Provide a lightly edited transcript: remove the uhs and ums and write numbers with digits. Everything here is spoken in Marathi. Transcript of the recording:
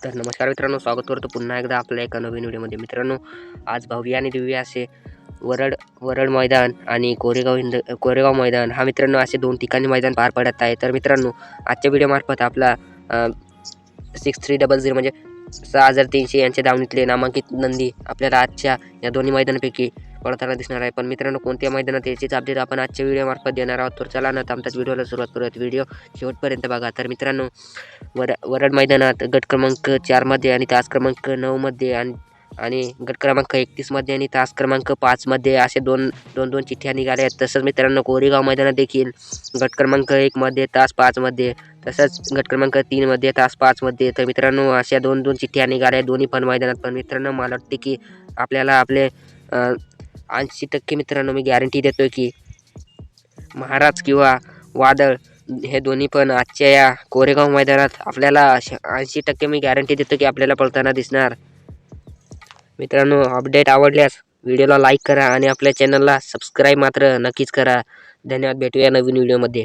तर नमस्कार मित्रांनो, स्वागत करतो पुन्हा एकदा आपल्या एका नवीन व्हिडिओमध्ये. मित्रांनो, आज भव्य आणि दिव्य असे वरड वरड मैदान आणि कोरेगाव मैदान हा मित्रांनो असे दोन ठिकाणी मैदान पार पडत आहे. तर मित्रांनो, आजच्या व्हिडिओमार्फत आपला 6300 म्हणजे 6300 यांच्या दावणीतले नामांकित नंदी आपल्याला आजच्या या दोन्ही मैदानापैकी पळताना दिसणार आहे. पण मित्रांनो, कोणत्या मैदानात याचीच अपडेट आपण आजच्या व्हिडिओमार्फत देणार आहोत. तर चला न थांबताच व्हिडिओला सुरुवात करूयात. व्हिडिओ शेवटपर्यंत बघा. तर मित्रांनो, वरड मैदानात गट क्रमांक 4 मध्ये आणि तास क्रमांक 9 मध्ये आणि गट क्रमांक 31 मध्ये आणि तास क्रमांक 5 मध्ये असे दोन चिठ्ठ्या निघाल्या आहेत. तसंच मित्रांनो, कोरेगाव मैदानात देखील गट क्रमांक 1 मध्ये तास 5 मध्ये, तसंच गट क्रमांक 3 मध्ये तास 5 मध्ये. तर मित्रांनो, अशा दोन चिठ्ठ्या निघाल्या दोन्ही पण मैदानात. पण मित्रांनो, मला वाटते की आपल्याला आपले 80% मित्रांनो मी गॅरंटी देतोय की महाराज किंवा वादळ हे दोन्ही पण आजच्या या कोरेगाव मैदानात आपल्याला 80% मी गॅरंटी देतो की आपल्याला पळताना दिसणार. मित्रांनो, अपडेट आवडल्यास व्हिडिओला लाईक करा आणि आपल्या चॅनलला सबस्क्राईब मात्र नक्कीच करा. धन्यवाद. भेटूया नवीन व्हिडिओमध्ये.